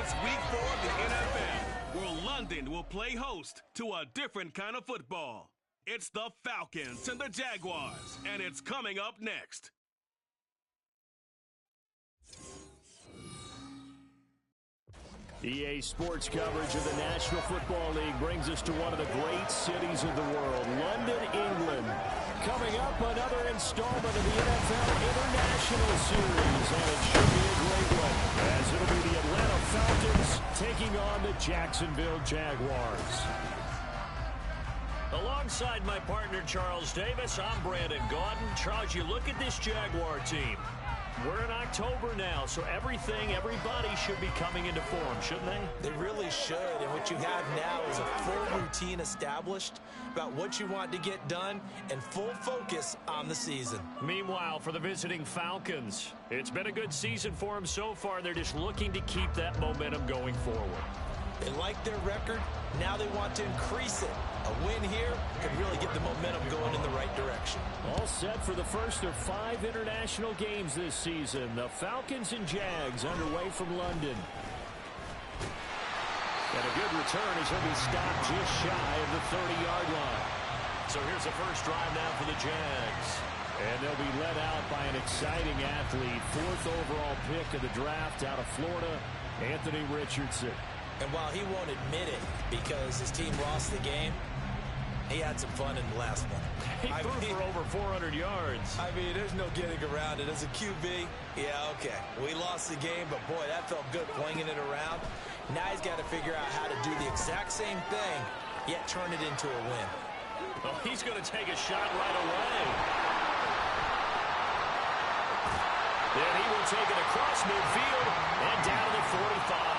It's week 4 of the NFL, where London will play host to a different kind of football. It's the Falcons and the Jaguars, and it's coming up next. EA Sports coverage of the National Football League brings us to one of the great cities of the world, London, England. Coming up, another installment of the NFL International Series, and it should be a great one, as it'll be the Atlanta Falcons taking on the Jacksonville Jaguars. Alongside my partner, Charles Davis, I'm Brandon Gaudin. Charles, you look at this Jaguar team. We're in October now, so everybody should be coming into form, shouldn't they? They really should, and what you have now is a full routine established about what you want to get done and full focus on the season. Meanwhile, for the visiting Falcons, it's been a good season for them so far. They're just looking to keep that momentum going forward. They like their record. Now they want to increase it. A win here could really get the momentum going in the right direction. All set for the first of 5 international games this season. The Falcons and Jags underway from London. And a good return as he'll be stopped just shy of the 30-yard line. So here's the first drive now for the Jags. And they'll be led out by an exciting athlete. 4th overall pick of the draft out of Florida, Anthony Richardson. And while he won't admit it because his team lost the game, he had some fun in the last one. He threw for over 400 yards. I mean, there's no getting around it. As a QB, yeah, okay. We lost the game, but boy, that felt good flinging it around. Now he's got to figure out how to do the exact same thing, yet turn it into a win. Well, he's going to take a shot right away. Then he will take it across midfield and down to the 45.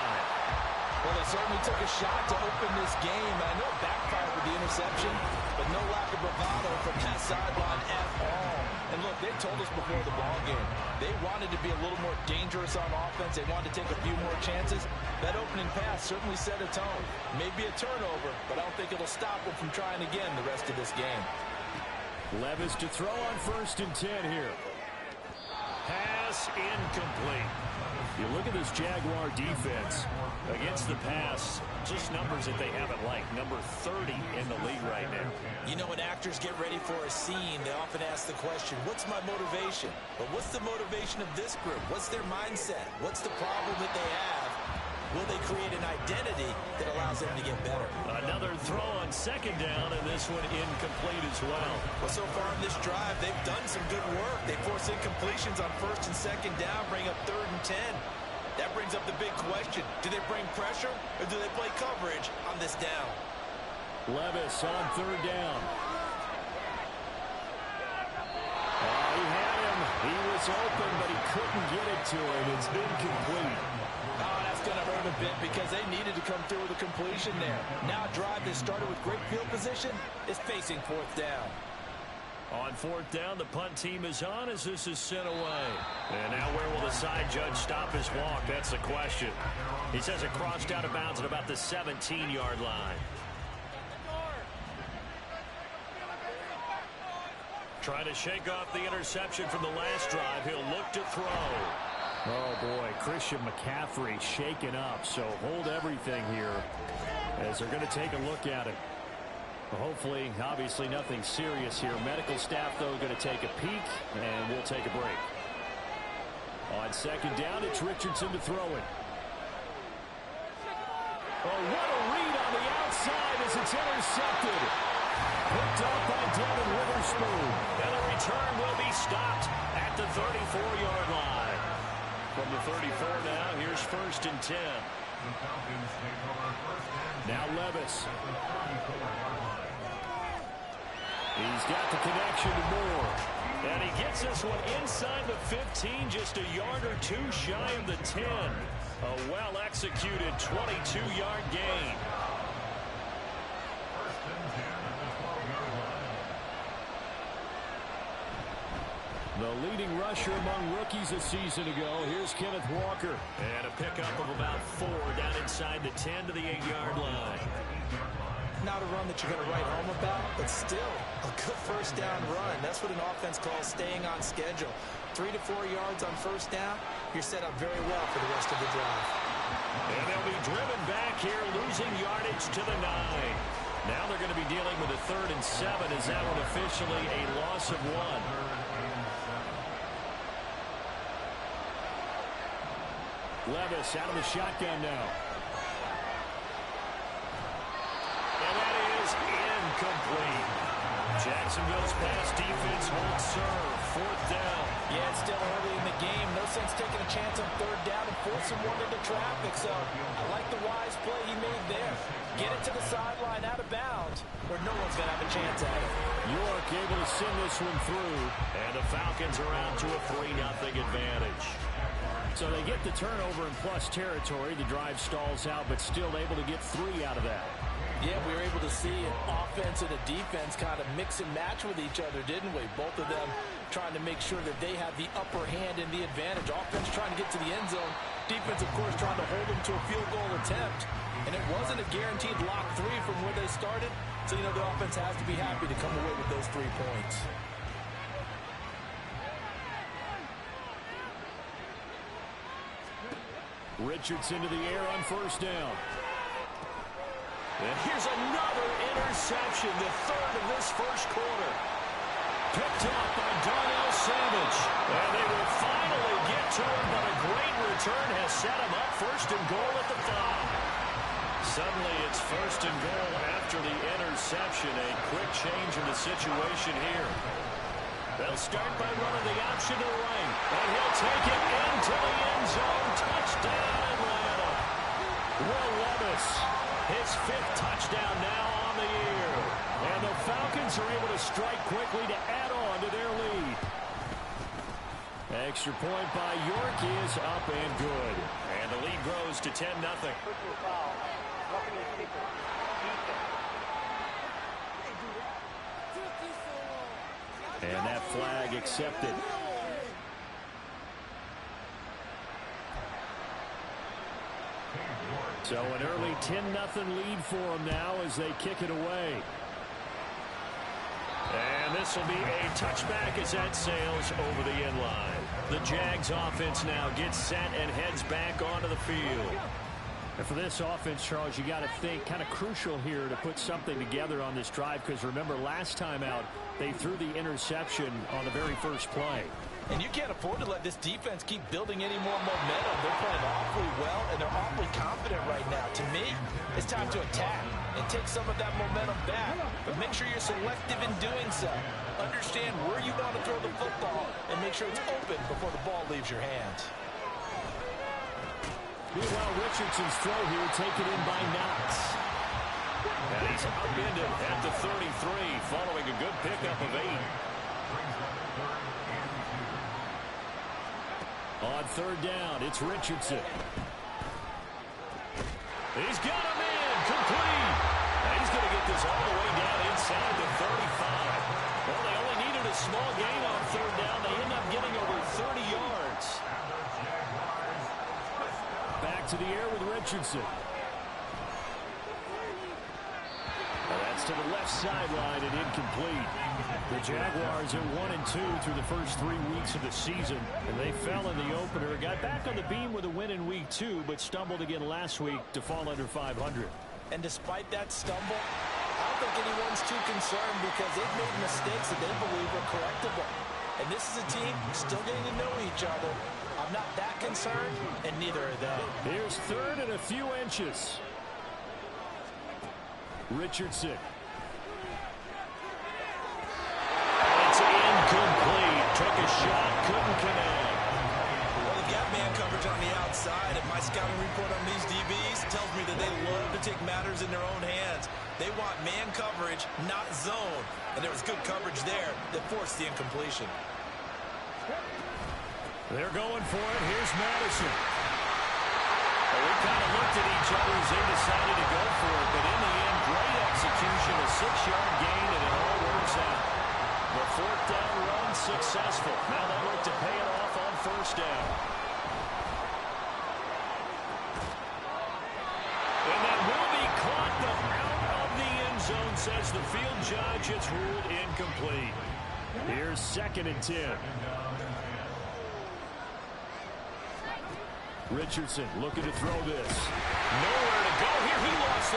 Well, they certainly took a shot to open this game. I know it backfired with the interception, but no lack of bravado from that sideline at all. And look, they told us before the ball game, they wanted to be a little more dangerous on offense. They wanted to take a few more chances. That opening pass certainly set a tone. Maybe a turnover, but I don't think it'll stop them from trying again the rest of this game. Levis to throw on 1st and 10 here. Pass incomplete. You look at this Jaguar defense. Against the pass, just numbers that they haven't liked. Number 30 in the league right now. You know, when actors get ready for a scene, they often ask the question, what's my motivation? But what's the motivation of this group? What's their mindset? What's the problem that they have? Will they create an identity that allows them to get better? Another throw on 2nd down, and this one incomplete as well. Well, so far in this drive, they've done some good work. They force incompletions on 1st and 2nd down, bring up 3rd and 10. That brings up the big question. Do they bring pressure or do they play coverage on this down? Levis on 3rd down. He had him. He was open, but he couldn't get it to him. It's been complete. Oh, that's going to hurt a bit because they needed to come through with a completion there. Now a drive that started with great field position is facing 4th down. On 4th down, the punt team is on as this is sent away. And now where will the side judge stop his walk? That's the question. He says it crossed out of bounds at about the 17-yard line. Trying to shake off the interception from the last drive. He'll look to throw. Oh, boy, Christian McCaffrey shaken up. So hold everything here as they're going to take a look at it. Hopefully, obviously, nothing serious here. Medical staff, though, going to take a peek, and we'll take a break. On 2nd down, it's Richardson to throw it. Oh, what a read on the outside as it's intercepted. Picked up by Devin Witherspoon. And the return will be stopped at the 34-yard line. From the 34 now, here's 1st and 10. Now Levis. He's got the connection to Moore. And he gets this one inside the 15, just a yard or 2 shy of the 10. A well-executed 22-yard gain. The leading rusher among rookies a season ago. Here's Kenneth Walker. And a pickup of about 4 down inside the 10 to the 8-yard line. Not a run that you're going to write home about, but still a good 1st down run. That's what an offense calls staying on schedule. 3 to 4 yards on 1st down, you're set up very well for the rest of the drive. And they'll losing yardage to the 9. Now they're going to be dealing with a 3rd and 7. Is that one officially a loss of 1? Levis out of the shotgun now. And that is incomplete. Jacksonville's pass defense holds serve. 4th down. Yeah, it's still early in the game. No sense taking a chance on 3rd down and forcing one into traffic. So I like the wise play he made there. Get it to the sideline out of bounds where no one's going to have a chance at it. York able to send this one through. And the Falcons are out to a 3-0 advantage. So they get the turnover in plus territory. The drive stalls out, but still able to get 3 out of that. Yeah, we were able to see an offense and a defense kind of mix and match with each other, didn't we? Both of them trying to make sure that they have the upper hand and the advantage. Offense trying to get to the end zone. Defense, of course, trying to hold them to a field goal attempt. And it wasn't a guaranteed lock 3 from where they started. So, you know, the offense has to be happy to come away with those 3 points. Richardson to the air on 1st down. And here's another interception, the 3rd of this 1st quarter. Picked off by Darnell Savage. And they will finally get to him, but a great return has set him up. 1st and goal at the 5. Suddenly it's 1st and goal after the interception. A quick change in the situation here. They'll start by running the option to the right. And he'll take it into the end zone. Touchdown, Atlanta. Will Levis, his 5th touchdown now on the year. And the Falcons are able to strike quickly to add on to their lead. Extra point by York is up and good. And the lead grows to 10-0. And that flag accepted. So an early 10-0 lead for them now as they kick it away. And this will be a touchback as that sails over the end line. The Jags offense now gets set and heads back onto the field. And for this offense, Charles, you got to think kind of crucial here to put something together on this drive, because remember last time out they threw the interception on the very first play. And you can't afford to let this defense keep building any more momentum. They're playing awfully well, and they're awfully confident right now. To me, it's time to attack and take some of that momentum back. But make sure you're selective in doing so. Understand where you want to throw the football and make sure it's open before the ball leaves your hands. Meanwhile, Richardson's throw here taken in by Knox. And he's upended at the 33 following a good pickup of 8. On 3rd down, it's Richardson. He's got him in, complete. And he's going to get this all the way down inside the 35. Well, they only needed a small gain on 3rd down. They end up getting over 30 yards. Back to the air with Richardson. Well, that's to the left sideline and incomplete. The Jaguars are 1-2 through the first 3 weeks of the season, and they fell in the opener. Got back on the beam with a win in week 2, but stumbled again last week to fall under 500. And despite that stumble, I don't think anyone's too concerned because they've made mistakes that they believe are correctable. And this is a team still getting to know each other. I'm not that concerned, and neither are they. Here's 3rd and a few inches. Richardson. It's incomplete. Took a shot, couldn't connect. Well, they've got man coverage on the outside, and my scouting report on these DBs tells me that they love to take matters in their own hands. They want man coverage, not zone. And there was good coverage there that forced the incompletion. They're going for it. Here's Madison. Well, we kind of looked at each other as they decided to go for it, but in the end, great execution, a 6-yard gain, and it all works out. The 4th down run successful. Now they look to pay it off on 1st down. And that will be caught, but out of the end zone, says the field judge. It's ruled incomplete. Here's 2nd and 10. Richardson looking to throw this. Nowhere to go here. He lost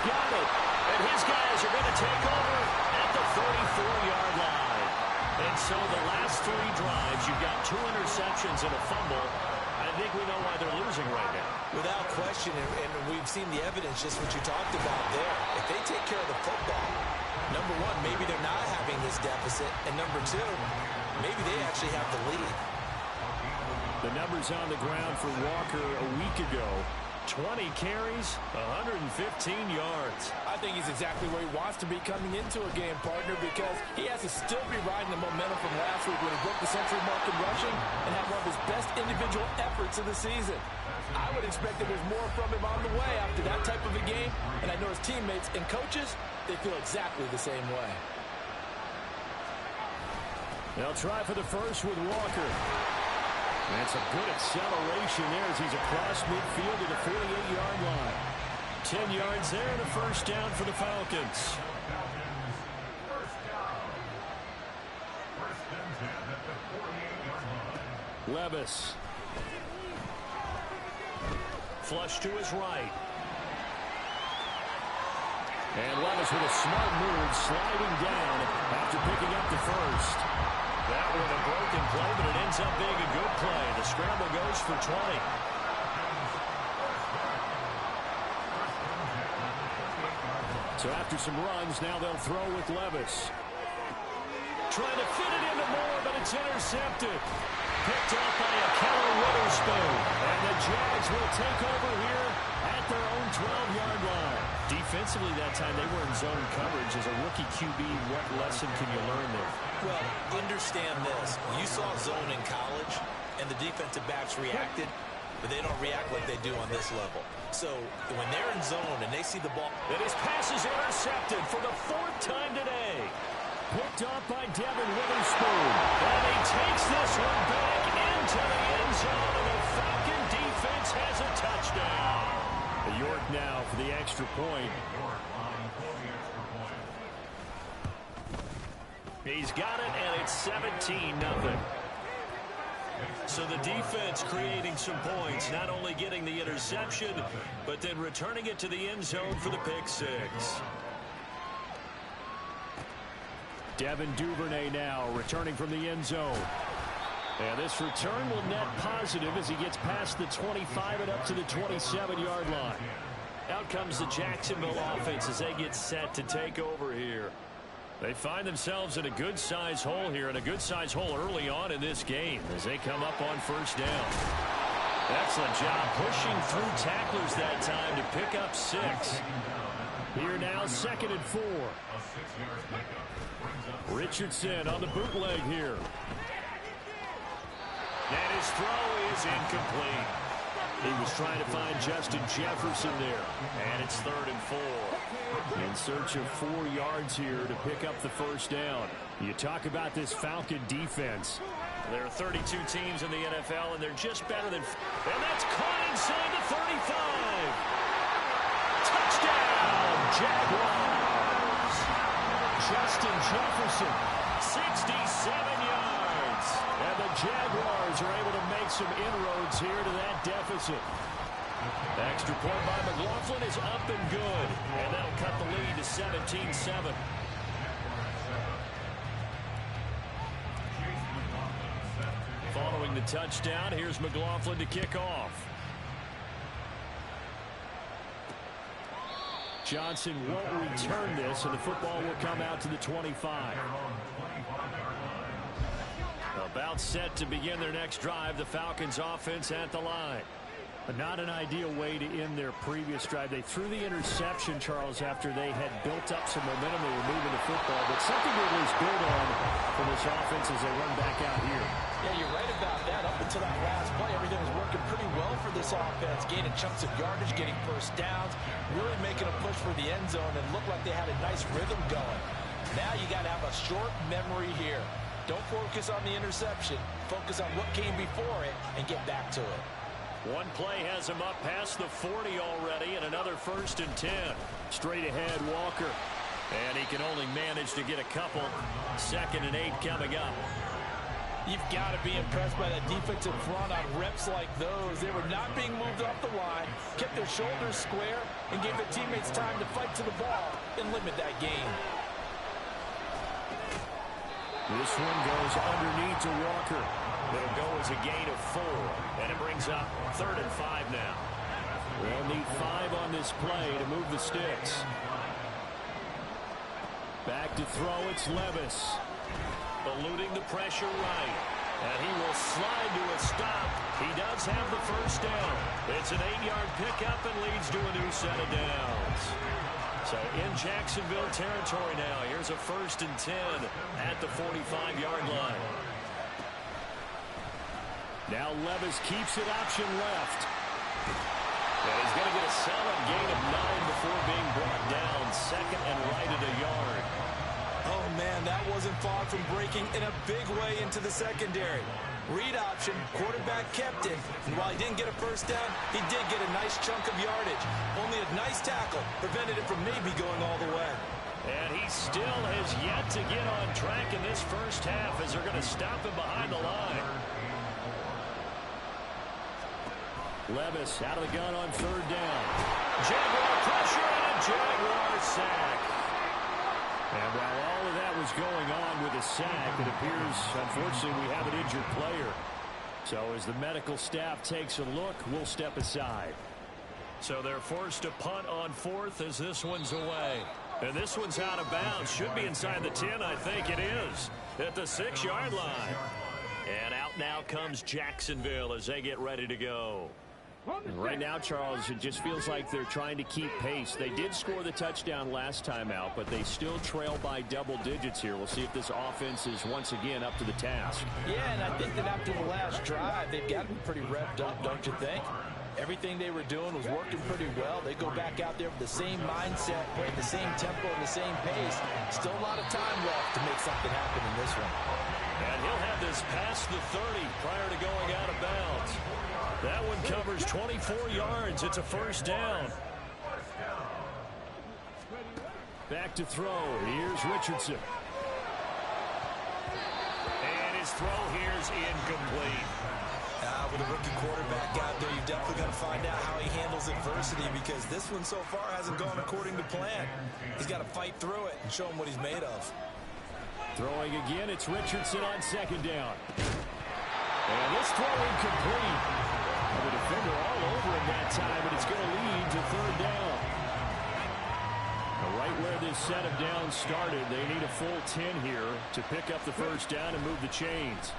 got it. And his guys are going to take over at the 44-yard line. And so the last 3 drives, you've got 2 interceptions and a fumble. I think we know why they're losing right now. Without question, and we've seen the evidence, just what you talked about there. If they take care of the football, number one, maybe they're not having this deficit. And number 2, maybe they actually have the lead. The numbers on the ground for Walker a week ago. 20 carries, 115 yards. I think he's exactly where he wants to be coming into a game, partner, because he has to still be riding the momentum from last week when he broke the century mark in rushing and had one of his best individual efforts of the season. I would expect that there's more from him on the way after that type of a game, and I know his teammates and coaches, they feel exactly the same way. They'll try for the first with Walker. That's a good acceleration there as he's across midfield to the 48-yard line. 10 yards there and a first down for the Falcons. Levis. Flush to his right. And Levis with a smart move, sliding down after picking up the first. That was a broken play, but it ends up being a good play. The scramble goes for 20. So after some runs, now they'll throw with Levis. Trying to fit it into Moore, but it's intercepted. Picked up by a Keller Witherspoon. And the Jags will take over here at their own 12-yard line. Defensively that time, they were in zone coverage. As a rookie QB, what lesson can you learn there? Well, understand this. You saw zone in college, and the defensive backs reacted, but they don't react like they do on this level. So when they're in zone and they see the ball. And his pass is intercepted for the 4th time today. Picked up by Devin Witherspoon. And he takes this one back into the end zone, and the Falcon defense has a touchdown. York now for the extra point. He's got it, and it's 17-0. So the defense creating some points, not only getting the interception, but then returning it to the end zone for the pick 6. Devin Duvernay now returning from the end zone. And this return will net positive as he gets past the 25 and up to the 27-yard line. Out comes the Jacksonville offense as they get set to take over here. They find themselves in a good-sized hole here, and a good-sized hole early on in this game as they come up on first down. Excellent job pushing through tacklers that time to pick up 6. Here now, 2nd and 4. Richardson on the bootleg here. And his throw is incomplete. He was trying to find Justin Jefferson there. And it's 3rd and 4. In search of 4 yards here to pick up the first down. You talk about this Falcon defense. There are 32 teams in the NFL, and they're just better than... And that's caught inside the 35. Touchdown, Jaguars. Justin Jefferson. 67 yards. And the Jaguars are able to make some inroads here to that deficit. Extra point by McLaughlin is up and good. And that'll cut the lead to 17-7. Following the touchdown, here's McLaughlin to kick off. Johnson won't return this, and the football will come out to the 25. About set to begin their next drive, the Falcons offense at the line. But not an ideal way to end their previous drive. They threw the interception, Charles, after they had built up some momentum. They were moving the football, but something to at least build on for this offense as they run back out here. Yeah, you're right about that. Up until that last play, everything was working pretty well for this offense. Gaining chunks of yardage, getting first downs, really making a push for the end zone, and looked like they had a nice rhythm going. Now you got to have a short memory here. Don't focus on the interception. Focus on what came before it and get back to it. One play has him up past the 40 already, and another 1st and 10. Straight ahead, Walker. And he can only manage to get a couple. 2nd and 8 coming up. You've got to be impressed by that defensive front on reps like those. They were not being moved off the line, kept their shoulders square, and gave their teammates time to fight to the ball and limit that gain. This one goes underneath to Walker. It'll go as a gain of 4, and it brings up 3rd and 5 now. They'll need 5 on this play to move the sticks. Back to throw, it's Levis. Eluding the pressure right. And he will slide to a stop. He does have the first down. It's an 8-yard pickup and leads to a new set of downs. So in Jacksonville territory now. Here's a 1st and 10 at the 45-yard line. Now Levis keeps it option left. And he's going to get a solid gain of 9 before being brought down. 2nd and right at a yard. Oh, man, that wasn't far from breaking in a big way into the secondary. Read option, quarterback kept it, and while he didn't get a first down, he did get a nice chunk of yardage. Only a nice tackle prevented it from maybe going all the way. And he still has yet to get on track in this first half as they're going to stop him behind the line. Levis out of the gun on 3rd down. Jaguar pressure and a Jaguar sack. And while all of that was going on with a sack, it appears, unfortunately, we have an injured player. So as the medical staff takes a look, we'll step aside. So they're forced to punt on 4th as this one's away. And this one's out of bounds. Should be inside the 10, I think it is. At the 6-yard line. And out now comes Jacksonville as they get ready to go. Right now, Charles, it just feels like they're trying to keep pace. They did score the touchdown last time out, but they still trail by double digits here. We'll see if this offense is once again up to the task. Yeah, and I think that after the last drive, they've got to be pretty revved up, don't you think? Everything they were doing was working pretty well. They go back out there with the same mindset, playing the same tempo and the same pace. Still a lot of time left to make something happen in this one. And he'll have this past the 30 prior to going out of bounds. That one covers 24 yards. It's a 1st down. Back to throw. Here's Richardson. And his throw here's incomplete. With a rookie quarterback out there, you've definitely got to find out how he handles adversity because this one so far hasn't gone according to plan. He's got to fight through it and show him what he's made of. Throwing again, it's Richardson on 2nd down. And this throw incomplete. The defender all over him that time, and it's going to lead to 3rd down. Right where this set of downs started, they need a full 10 here to pick up the 1st down and move the chains.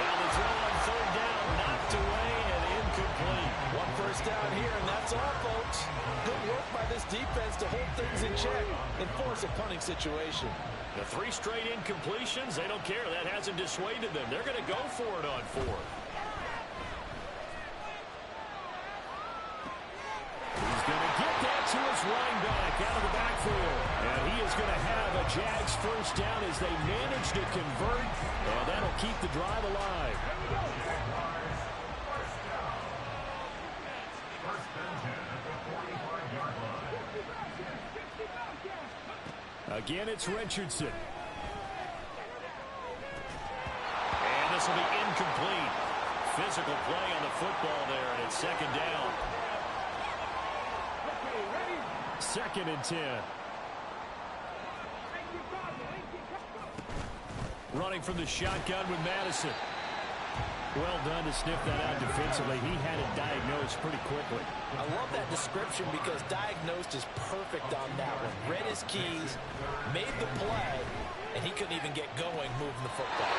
Now the throw on 3rd down, knocked away and incomplete. 1 first down here, and that's all, folks. Good work by this defense to hold things in check and force a punting situation. The 3 straight incompletions, they don't care. That hasn't dissuaded them. They're going to go for it on 4th. He's going to get that to his running back out of the backfield. And he is going to have a Jags 1st down as they manage to convert. And that'll keep the drive alive. Again, it's Richardson. And this will be incomplete. Physical play on the football there, and it's 2nd down. 2nd and 10. Running from the shotgun with Madison. Well done to sniff that out defensively. He had it diagnosed pretty quickly. I love that description because diagnosed is perfect on that one. Read his keys, made the play, and he couldn't even get going moving the football.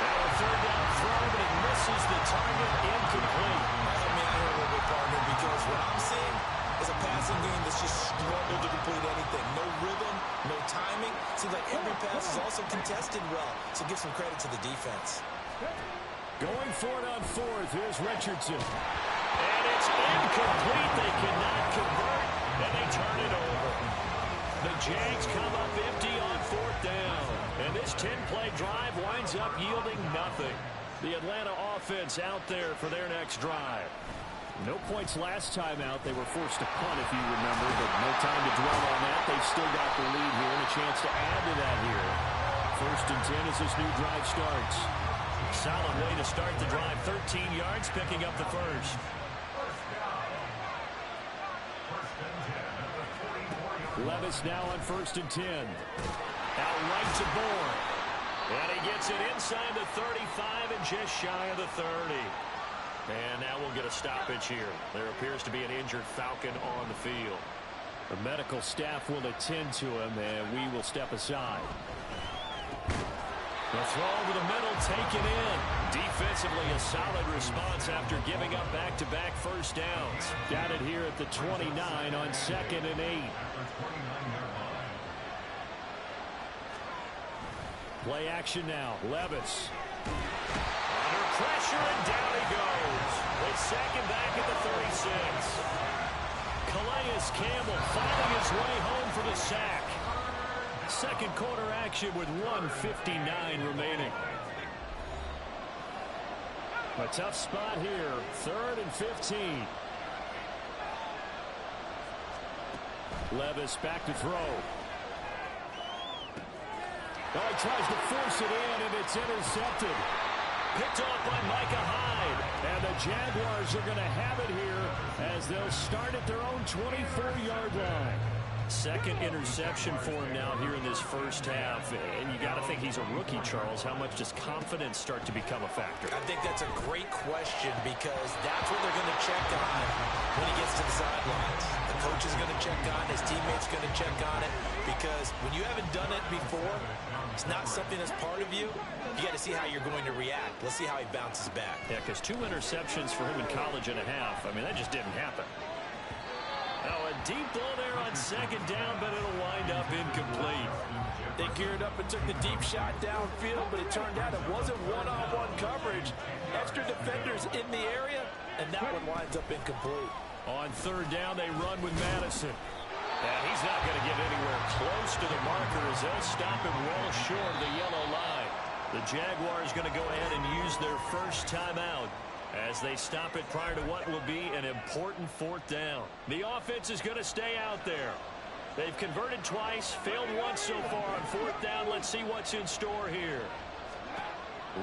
Now a 3rd down throw, but it misses the target, incomplete. Help me out here a little bit, partner, because what I'm seeing is a passing game that's just struggled to complete anything. No rhythm, no timing. Seems like every pass is also contested well, so give some credit to the defense. Going for it on 4th. Here's Richardson. And it's incomplete. They cannot convert, and they turn it over. The Jags come up empty on 4th down. And this 10-play drive winds up yielding nothing. The Atlanta offense out there for their next drive. No points last time out. They were forced to punt, if you remember, but no time to dwell on that. They've still got the lead here and a chance to add to that here. 1st and 10 as this new drive starts. Solid way to start the drive. 13 yards, picking up the first. Levis now on 1st and 10. Out right to Bourne. And he gets it inside the 35 and just shy of the 30. And now we'll get a stoppage here. There appears to be an injured Falcon on the field. The medical staff will attend to him, and we will step aside. The throw over the middle, taken in. Defensively, a solid response after giving up back-to-back first downs. Got it here at the 29 on 2nd and 8. Play action now. Levis. Under pressure, and down he goes. It's second back at the 36. Calais Campbell finding his way home for the sack. Second quarter action with 1:59 remaining. A tough spot here. 3rd and 15. Levis back to throw. Oh, he tries to force it in, and it's intercepted. Picked off by Micah Hyde. And the Jaguars are going to have it here as they'll start at their own 24-yard line. Second interception for him now here in this first half. And you got to think he's a rookie, Charles. How much does confidence start to become a factor? I think that's a great question because that's what they're going to check on when he gets to the sidelines. The coach is going to check on it. His teammates going to check on it because when you haven't done it before, it's not something that's part of you. You got to see how you're going to react. Let's see how he bounces back. Yeah, because 2 interceptions for him in college and a half. I mean, that just didn't happen. Now a deep ball there on second down, but it'll wind up incomplete. They geared up and took the deep shot downfield, but it turned out it wasn't one-on-one coverage. Extra defenders in the area, and that one winds up incomplete. On 3rd down, they run with Madison. And he's not going to get anywhere close to the marker as they'll stop him well short of the yellow line. The Jaguars going to go ahead and use their first timeout as they stop it prior to what will be an important 4th down. The offense is going to stay out there. They've converted twice, failed once so far on 4th down. Let's see what's in store here.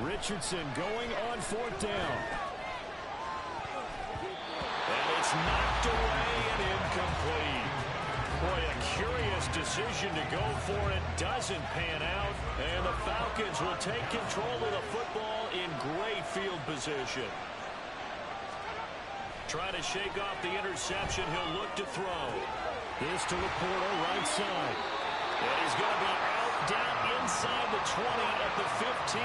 Richardson going on 4th down. And it's knocked away and incomplete. Boy, a curious decision to go for it. Doesn't pan out. And the Falcons will take control of the football in great field position. Trying to shake off the interception. He'll look to throw. This to Laporta, right side. And he's going to be out, down inside the 20 at the 15.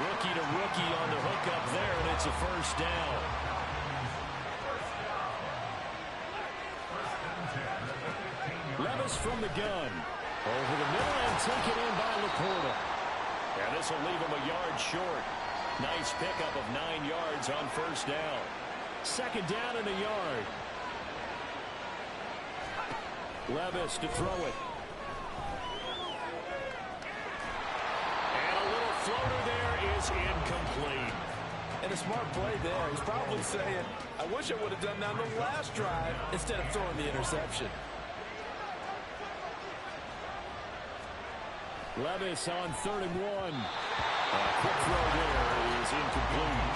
Rookie to rookie on the hook up there, and it's a first down. Levis from the gun. Over the middle and taken in by Laporta. And this will leave him a yard short. Nice pickup of 9 yards on first down. 2nd down and a yard. Levis to throw it. And a little floater there is incomplete. And a smart play there. He's probably saying, I wish I would have done that on the last drive instead of throwing the interception. Levis on 3rd and 1. Quick throw there is incomplete.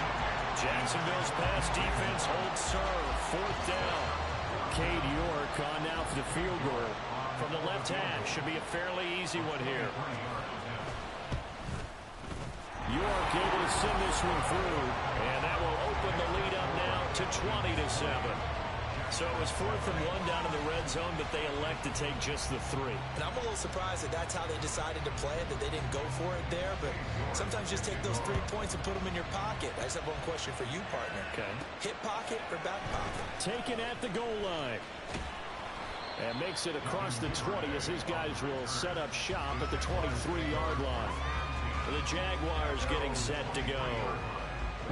Jacksonville's pass defense holds serve. 4th down. Cade York on now for the field goal. From the left hash. Should be a fairly easy one here. York able to send this one through. And that will open the lead up now to 20-7. So it was 4th and 1 down in the red zone, but they elect to take just the 3. And I'm a little surprised that that's how they decided to play it, that they didn't go for it there. But sometimes just take those 3 points and put them in your pocket. I just have one question for you, partner. Okay. Hip pocket or back pocket? Taken at the goal line. And makes it across the 20 as his guys will set up shop at the 23-yard line. The Jaguars getting set to go.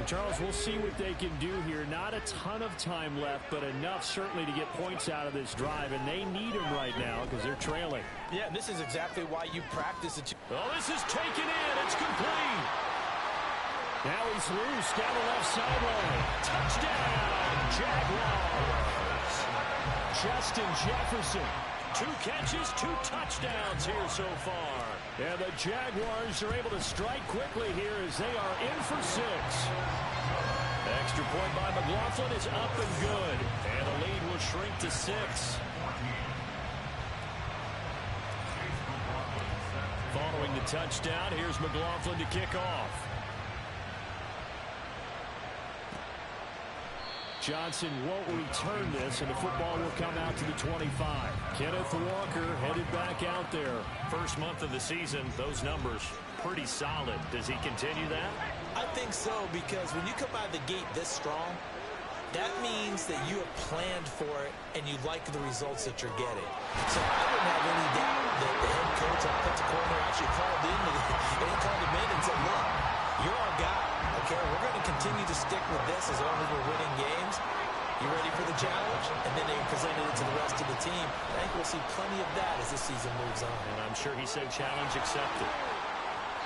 Charles, we'll see what they can do here. Not a ton of time left, but enough certainly to get points out of this drive, and they need them right now because they're trailing. Yeah, and this is exactly why you practice it. Oh, this is taken in. It's complete. Now goes loose down the left sideline. Touchdown, Jaguars. Justin Jefferson. 2 catches, 2 touchdowns here so far. And the Jaguars are able to strike quickly here as they are in for 6. Extra point by McLaughlin is up and good. And the lead will shrink to 6. Following the touchdown, here's McLaughlin to kick off. Johnson won't return this, and the football will come out to the 25. Kenneth Walker headed back out there. First month of the season, those numbers pretty solid. Does he continue that? I think so, because when you come out of the gate this strong, that means that you have planned for it and you like the results that you're getting. So I wouldn't have any doubt that the head coach and offensive coordinator actually called in and said, look, you're our guy. Okay, we're going to continue to stick with this as long as we're winning games. You ready for the challenge? And then they presented it to the rest of the team. I think we'll see plenty of that as this season moves on. And I'm sure he said challenge accepted.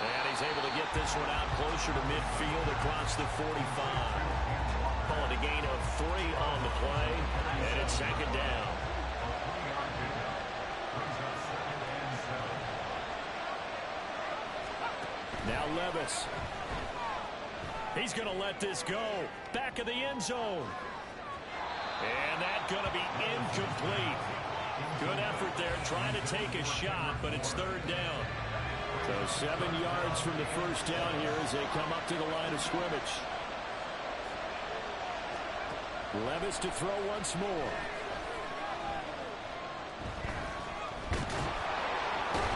And he's able to get this one out closer to midfield across the 45. Call it a gain of 3 on the play. And it's second down. Now Levis. He's going to let this go. Back of the end zone. And that's going to be incomplete. Good effort there, trying to take a shot, but it's third down. So 7 yards from the first down here as they come up to the line of scrimmage. Levis to throw once more.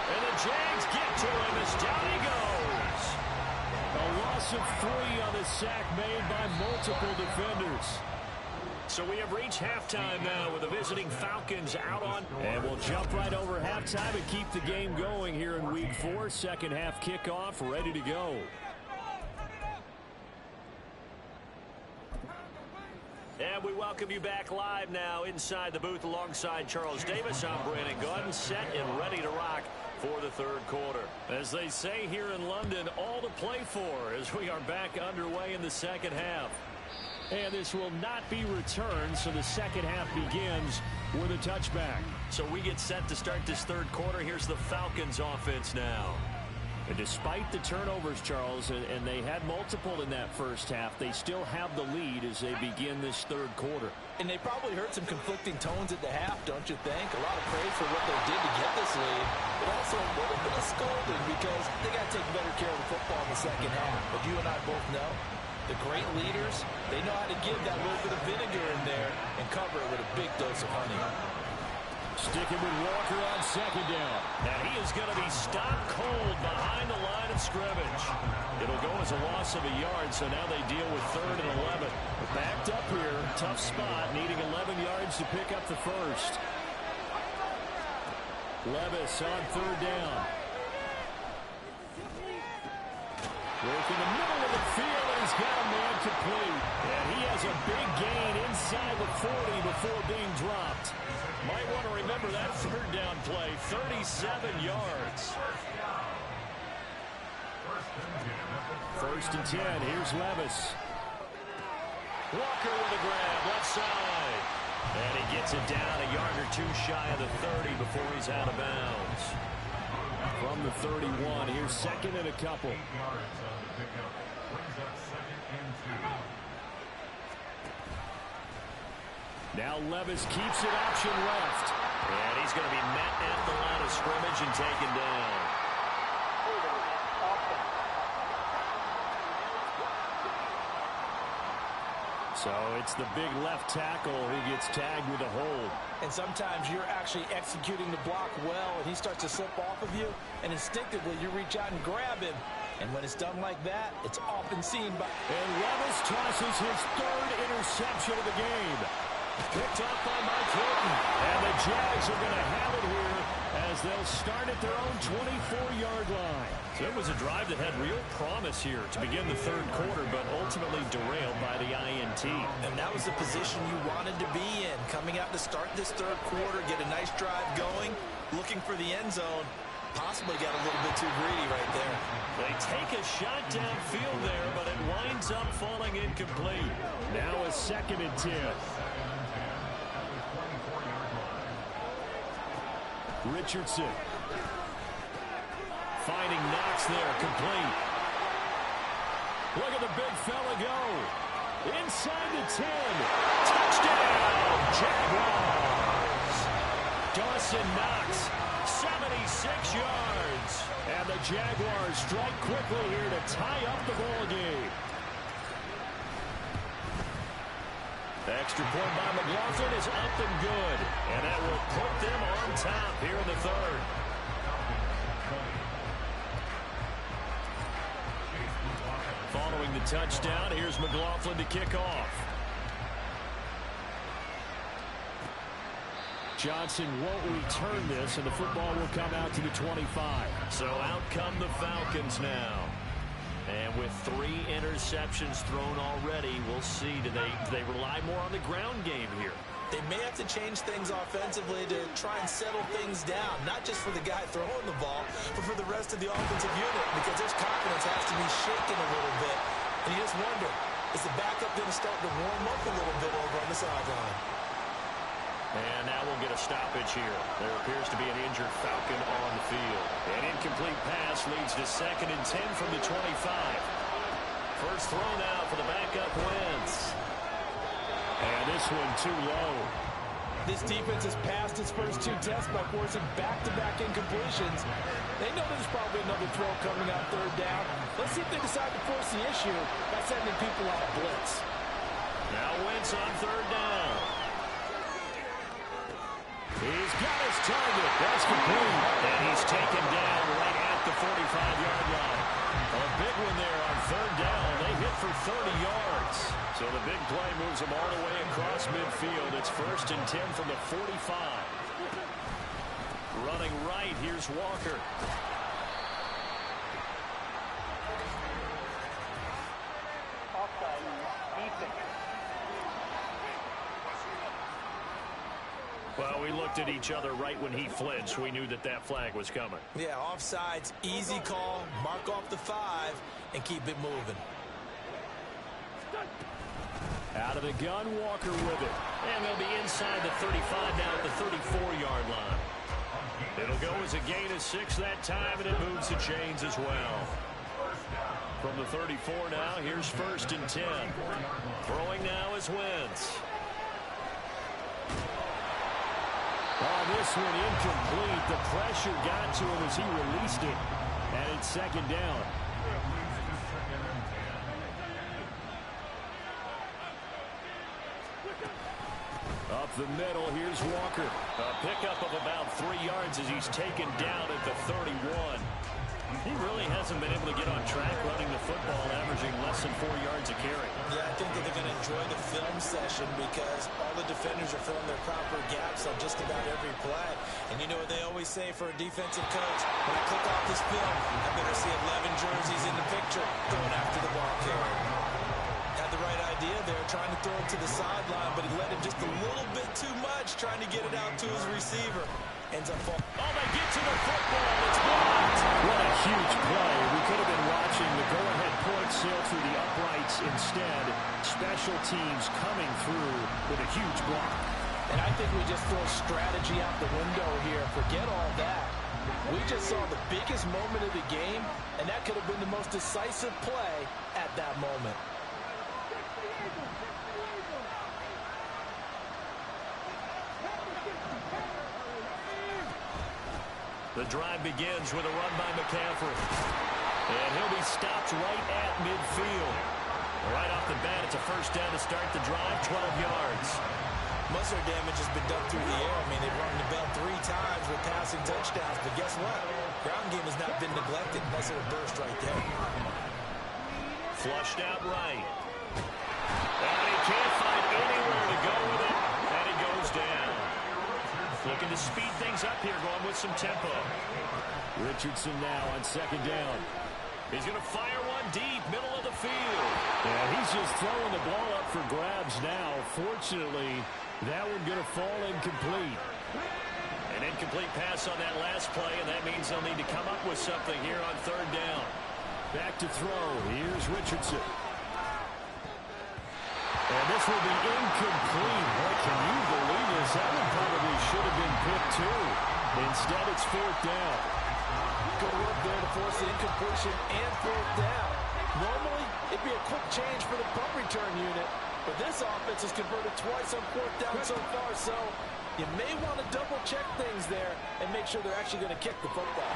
And the Jags get to him as down he goes. A loss of 3 on the sack made by multiple defenders. So we have reached halftime now with the visiting Falcons out on. And we'll jump right over halftime and keep the game going here in Week 4. Second half kickoff ready to go. And we welcome you back live now inside the booth alongside Charles Davis. I'm Brandon Gaudin, set and ready to rock for the third quarter. As they say here in London, all to play for as we are back underway in the second half. And this will not be returned, so the second half begins with a touchback. So we get set to start this third quarter. Here's the Falcons offense now. And despite the turnovers, Charles, and they had multiple in that first half, they still have the lead as they begin this third quarter. And they probably heard some conflicting tones at the half, don't you think? A lot of praise for what they did to get this lead, but also a little bit of scolding because they got to take better care of the football in the second half. But you and I both know the great leaders, they know how to give that little bit of vinegar in there and cover it with a big dose of honey. Sticking with Walker on second down. And he is going to be stopped cold behind the line of scrimmage. It'll go as a loss of a yard, so now they deal with 3rd and 11. Backed up here, tough spot, needing 11 yards to pick up the first. Levis on 3rd down. Working the middle of the field, and he's got a man complete. And he has a big gain inside the 40 before being dropped. Might want to remember that 3rd down play, 37 yards. 1st and 10, here's Levis. Walker with a grab, left side. And he gets it down a yard or 2 shy of the 30 before he's out of bounds. From the 31, here's 2nd and a couple. Now Levis keeps it option left. And he's going to be met at the line of scrimmage and taken down. So it's the big left tackle who gets tagged with a hold. And sometimes you're actually executing the block well, and he starts to slip off of you, and instinctively you reach out and grab him. And when it's done like that, it's often seen by... And Levis tosses his 3rd interception of the game. Picked up by Mike Hilton. And the Jags are going to have it here as they'll start at their own 24-yard line. So it was a drive that had real promise here to begin the third quarter, but ultimately derailed by the INT. And that was the position you wanted to be in. Coming out to start this third quarter, get a nice drive going, looking for the end zone. Possibly got a little bit too greedy right there. They take a shot downfield there, but it winds up falling incomplete. Now a 2nd and 10. Richardson. Finding Knox there, complete. Look at the big fella go. Inside the 10. Touchdown, Jaguars. Dawson Knox, 76 yards. And the Jaguars strike quickly here to tie up the ball game. The extra point by McLaughlin is up and good. And that will put them on top here in the 3rd. Following the touchdown, here's McLaughlin to kick off. Johnson won't return this, and the football will come out to the 25. So out come the Falcons now. And with 3 interceptions thrown already, we'll see. Do they rely more on the ground game here? They may have to change things offensively to try and settle things down, not just for the guy throwing the ball, but for the rest of the offensive unit, because his confidence has to be shaken a little bit. And you just wonder, is the backup going to start to warm up a little bit over on the sideline? And now we'll get a stoppage here. There appears to be an injured Falcon on the field. An incomplete pass leads to 2nd and 10 from the 25. First throw now for the backup Wentz. And this one too low. This defense has passed its first 2 tests by forcing back-to-back incompletions. They know there's probably another throw coming out 3rd down. Let's see if they decide to force the issue by sending people out of blitz. Now Wentz on 3rd down. He's got his target. That's complete. And he's taken down right at the 45-yard line. A big one there on 3rd down. They hit for 30 yards. So the big play moves them all the way across midfield. It's 1st and 10 from the 45. Running right, here's Walker. Well, we looked at each other right when he flinched. We knew that that flag was coming. Yeah, offsides, easy call, mark off the 5, and keep it moving. Out of the gun, Walker with it. And they'll be inside the 35 now at the 34-yard line. It'll go as a gain of 6 that time, and it moves the chains as well. From the 34 now, here's 1st and 10. Throwing now is Wentz. Oh, this one incomplete. The pressure got to him as he released it. And it's 2nd down. Up the middle, here's Walker. A pickup of about 3 yards as he's taken down at the 31. He really hasn't been able to get on track running the football, averaging less than 4 yards a carry. Yeah, I think that they're going to enjoy the film session because all the defenders are filling their proper gaps on just about every play. And you know what they always say for a defensive coach? When I click off this film, I better see 11 jerseys in the picture going after the ball carrier. Had the right idea there, trying to throw it to the sideline, but he let him just a little bit too much, trying to get it out to his receiver. Ends up falling. Oh, they get to the football. It's blocked. What a huge play. We could have been watching the go-ahead point sail through the uprights. Instead, special teams coming through with a huge block. And I think we just throw strategy out the window here. Forget all that. We just saw the biggest moment of the game, and that could have been the most decisive play at that moment. The drive begins with a run by McCaffrey. And he'll be stopped right at midfield. Right off the bat, it's a 1st down to start the drive, 12 yards. Most of their damage has been done through the air. I mean, they've rung the bell 3 times with passing touchdowns. But guess what? Ground game has not been neglected. Nice little burst right there. Flushed out right. And he can't find anywhere to go with it. And he goes down. Looking to speed things up here, going with some tempo. Richardson now on 2nd down. He's going to fire one deep, middle of the field. And he's just throwing the ball up for grabs now. Fortunately, that one going to fall incomplete. An incomplete pass on that last play, and that means they'll need to come up with something here on third down. Back to throw. Here's Richardson. And this will be incomplete. Boy, can you believe this? That one probably should have been picked too. Instead, it's fourth down. Good work there to force the incompletion and fourth down. Normally, it'd be a quick change for the punt return unit, but this offense has converted twice on fourth down so far, so you may want to double-check things there and make sure they're actually going to kick the football.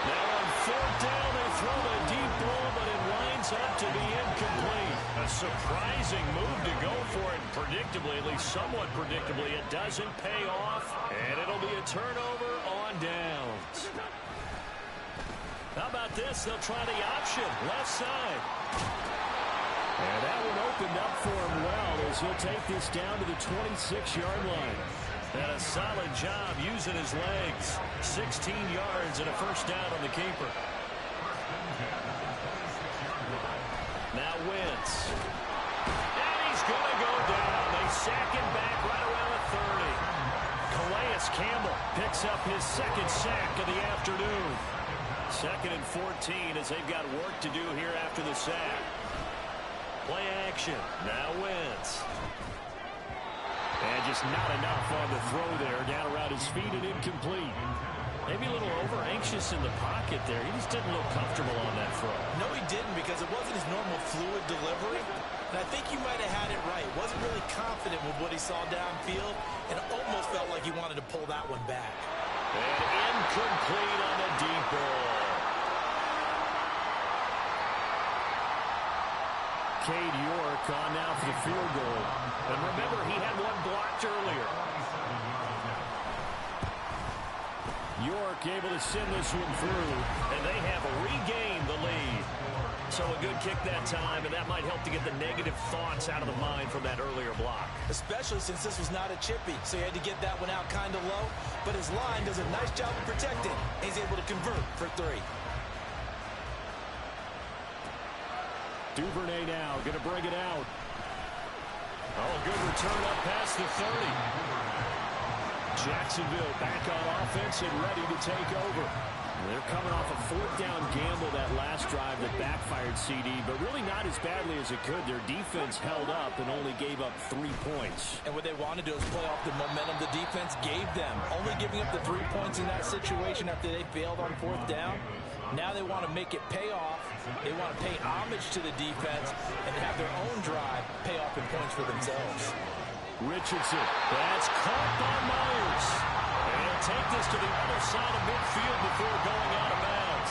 Now on fourth down, they throw the deep ball, but it winds up to be incomplete. A surprising move to go for it. Predictably, at least somewhat predictably, it doesn't pay off, and it'll be a turnover on downs. How about this? They'll try the option, left side. And that one opened up for him well as he'll take this down to the 26-yard line. And a solid job using his legs. 16 yards and a first down on the keeper. Now Wentz. And he's going to go down. They sack him back right around the 30. Calais Campbell picks up his second sack of the afternoon. Second and 14 as they've got work to do here after the sack. Play action. Now Wentz. And just not enough on the throw there. Down around his feet and incomplete. Maybe a little over-anxious in the pocket there. He just didn't look comfortable on that throw. No, he didn't, because it wasn't his normal fluid delivery. And I think you might have had it right. Wasn't really confident with what he saw downfield, and it almost felt like he wanted to pull that one back. And incomplete on the deep ball. Cade York on now for the field goal. And remember, he had one blocked earlier. York able to send this one through. And they have regained the lead. So a good kick that time, and that might help to get the negative thoughts out of the mind from that earlier block. Especially since this was not a chippy, so he had to get that one out kind of low. But his line does a nice job of protecting. He's able to convert for 3. Duvernay now going to bring it out. Oh, a good return up past the 30. Jacksonville back on offense and ready to take over. They're coming off a fourth down gamble that last drive that backfired CD, but really not as badly as it could. Their defense held up and only gave up 3 points. And what they want to do is play off the momentum the defense gave them. Only giving up the 3 points in that situation after they failed on fourth down. Now they want to make it pay off. They want to pay homage to the defense and have their own drive pay off in points for themselves. Richardson. That's caught by Myers. And he'll take this to the other side of midfield before going out of bounds.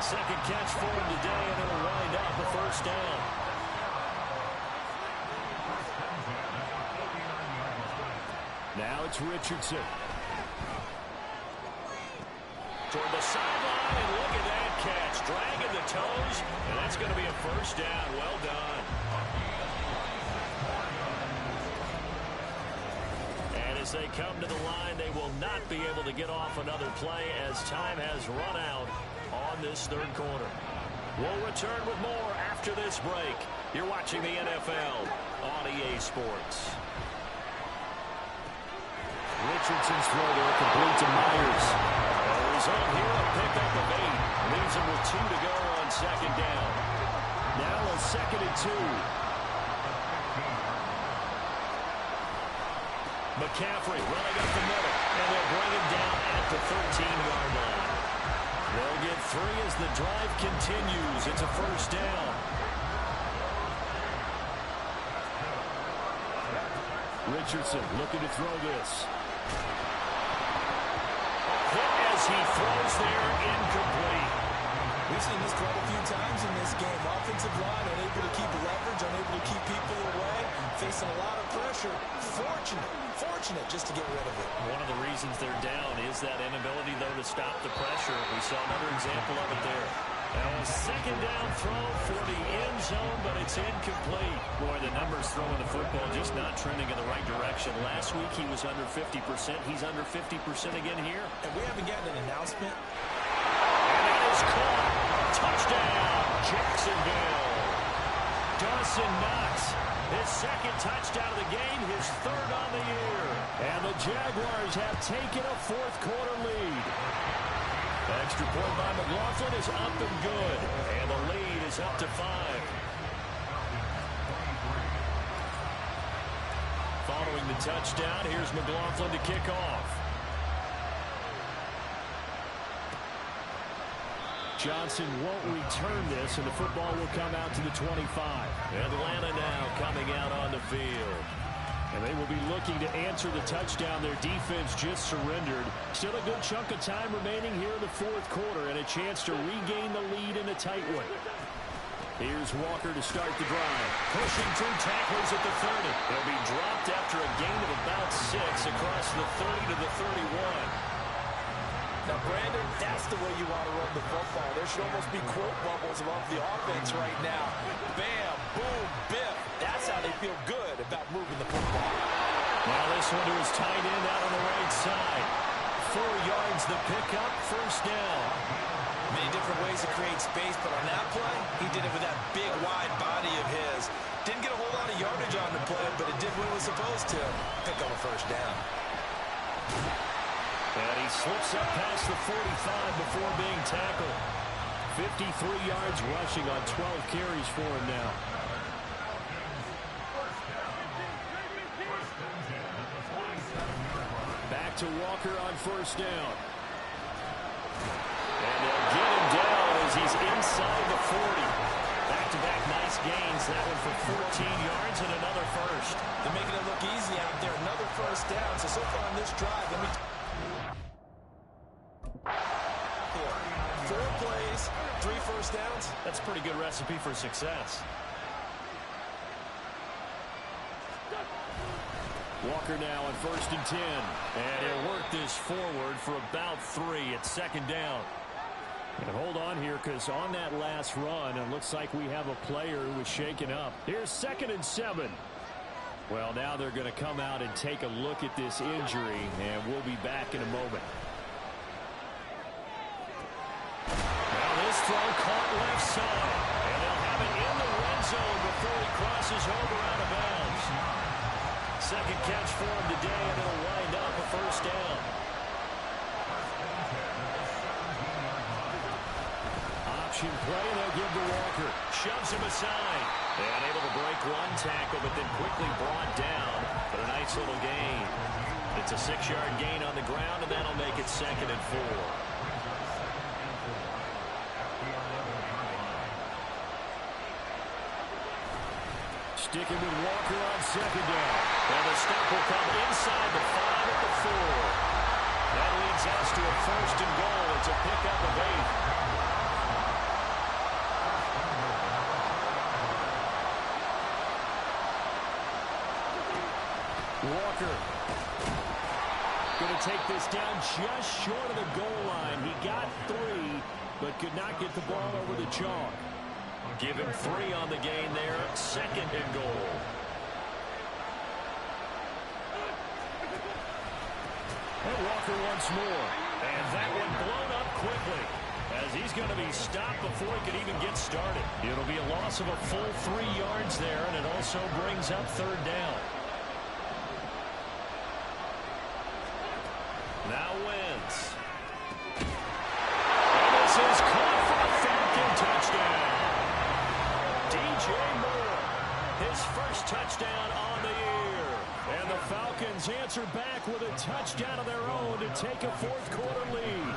Second catch for him today, and it'll wind up a first down. Now it's Richardson. Toward the sideline, and look at that catch. Dragging the toes, and that's going to be a first down. Well done. And as they come to the line, they will not be able to get off another play as time has run out on this third quarter. We'll return with more after this break. You're watching the NFL on EA Sports. Richardson's throw there complete to Myers. Result here, a pickup of 8. Leaves him with 2 to go on second down. Now a 2nd and 2. McCaffrey running up the middle, and they'll bring him down at the 13-yard line. They'll get 3 as the drive continues. It's a first down. Richardson looking to throw this. As he throws there, incomplete. We've seen this quite a few times in this game. Offensive line unable to keep leverage, unable to keep people away, facing a lot of pressure. Fortunate just to get rid of it. One of the reasons they're down is that inability, though, to stop the pressure. We saw another example of it there. Now a second down throw for the end zone, but it's incomplete. Boy, the numbers throwing the football just not trending in the right direction. Last week he was under 50%. He's under 50% again here. And we haven't gotten an announcement. And that is caught. Touchdown, Jacksonville. Dawson Knox His second touchdown of the game, his third on the year. And the Jaguars have taken a fourth-quarter lead. Extra point by McLaughlin is up and good. And the lead is up to 5. Following the touchdown, here's McLaughlin to kick off. Johnson won't return this, and the football will come out to the 25. Atlanta now coming out on the field. And they will be looking to answer the touchdown their defense just surrendered. Still a good chunk of time remaining here in the fourth quarter and a chance to regain the lead in a tight one. Here's Walker to start the drive. Pushing through tacklers at the 30. They'll be dropped after a gain of about 6 across the 30 to the 31. Now, Brandon, that's the way you want to run the football. There should almost be quote bubbles above the offense right now. Bam, boom, biff. That's how they feel good about moving the football. Now this one to his tight end out on the right side. 4 yards the pickup, first down. Many different ways to create space, but on that play, he did it with that big, wide body of his. Didn't get a whole lot of yardage on the play, but it did what it was supposed to. Pick up a first down. And he slips up past the 45 before being tackled. 53 yards rushing on 12 carries for him now. Back to Walker on first down. And they'll get him down as he's inside the 40. Back-to-back nice gains. That one for 14 yards and another first. They're making it look easy out there. Another first down. So far on this drive, let me... 4 plays, 3 first downs. That's a pretty good recipe for success. Walker now on first and 10. And he'll work this forward for about 3 at second down. And hold on here, because on that last run, it looks like we have a player who was shaken up. Here's second and 7. Well, now they're going to come out and take a look at this injury, and we'll be back in a moment. Throw caught left side, and they'll have it in the red zone before he crosses over out of bounds. Second catch for him today, and it'll wind up a first down. Option play, they'll give to Walker. Shoves him aside, and able to break one tackle, but then quickly brought down. But a nice little gain. It's a 6-yard gain on the ground, and that'll make it second and 4. Sticking with Walker on second down. And the stop will come inside the 5 at the 4. That leads us to a first and goal. It's a pickup of 8. Walker going to take this down just short of the goal line. He got 3, but could not get the ball over the chalk. Give him 3 on the gain there. Second and goal. And Walker once more. And that one blown up quickly, as he's going to be stopped before he could even get started. It'll be a loss of a full 3 yards there, and it also brings up third down. Now wins. And this is caught for a Falcon touchdown. DJ Moore, his first touchdown on the year. And the Falcons answer back with a touchdown of their own to take a fourth-quarter lead.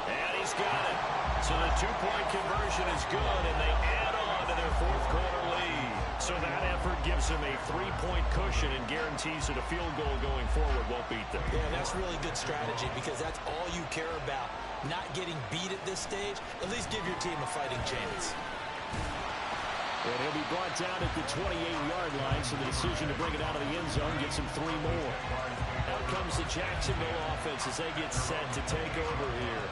And he's got it. So the 2-point conversion is good, and they add on to their fourth-quarter lead. So that effort gives them a 3-point cushion and guarantees that a field goal going forward won't beat them. Yeah, that's really good strategy, because that's all you care about. Not getting beat at this stage. At least give your team a fighting chance. And he'll be brought down at the 28-yard line, so the decision to bring it out of the end zone gets him 3 more. Out comes the Jacksonville offense as they get set to take over here.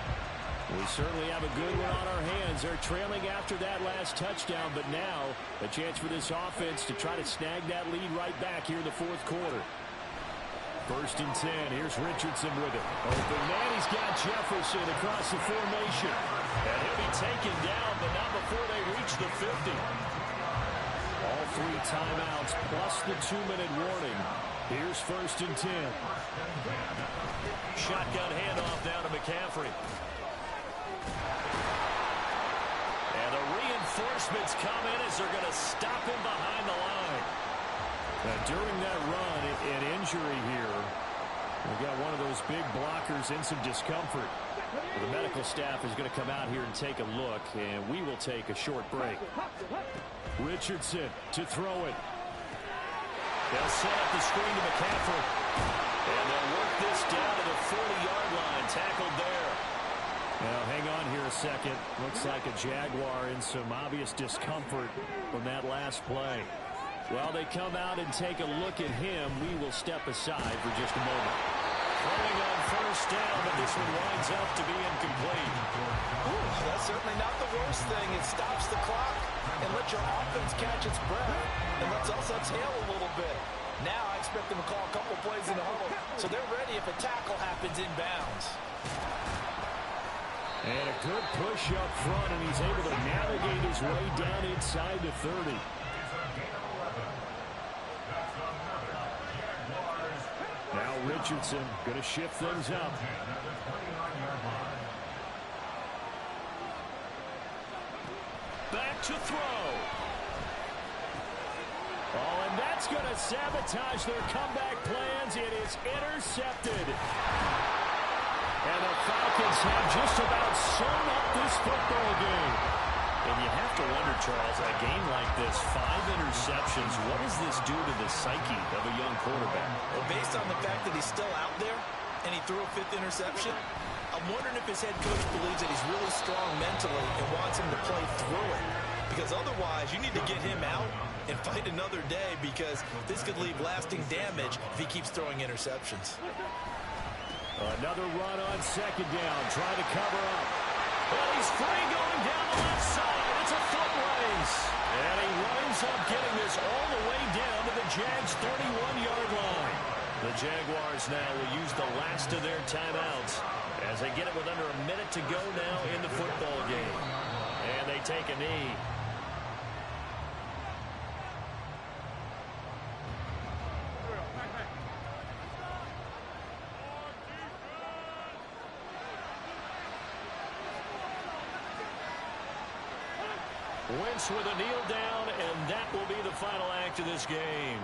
We certainly have a good one on our hands. They're trailing after that last touchdown, but now a chance for this offense to try to snag that lead right back here in the fourth quarter. First and 10. Here's Richardson with it. Open man, he's got Jefferson across the formation. And he'll be taken down, but not before they reach the 50. 3 timeouts plus the 2-minute warning. Here's 1st and 10. Shotgun handoff down to McCaffrey. And the reinforcements come in as they're going to stop him behind the line. During that run, an injury here. We've got one of those big blockers in some discomfort. The medical staff is going to come out here and take a look, and we will take a short break. Richardson to throw it. They'll set up the screen to McCaffrey. And they'll work this down to the 40-yard line. Tackled there. Now, hang on here a second. Looks like a Jaguar in some obvious discomfort from that last play. While they come out and take a look at him, we will step aside for just a moment. Throwing on 1st down, but this one winds up to be incomplete. Ooh, that's certainly not the worst thing. It stops the clock and lets your offense catch its breath and lets us exhale a little bit. Now I expect them to call a couple plays in the huddle, so they're ready if a tackle happens inbounds. And a good push up front, and he's able to navigate his way down inside the 30. Now Richardson going to shift things up. Back to throw. Oh, and that's going to sabotage their comeback plans. It is intercepted. And the Falcons have just about sewn up this football game. And you have to wonder, Charles, a game like this, 5 interceptions, what does this do to the psyche of a young quarterback? Well, based on the fact that he's still out there and he threw a 5th interception, I'm wondering if his head coach believes that he's really strong mentally and wants him to play through it. Because otherwise, you need to get him out and fight another day, because this could leave lasting damage if he keeps throwing interceptions. Another run on 2nd down, trying to cover up. Well, he's free going down the left side. It's a foot race. And he winds up getting this all the way down to the Jags' 31-yard line. The Jaguars now will use the last of their timeouts as they get it with under a minute to go now in the football game. And they take a knee. Wentz with a kneel down, and that will be the final act of this game.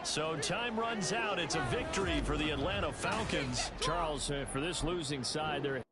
So time runs out. It's a victory for the Atlanta Falcons. Charles, for this losing side, they're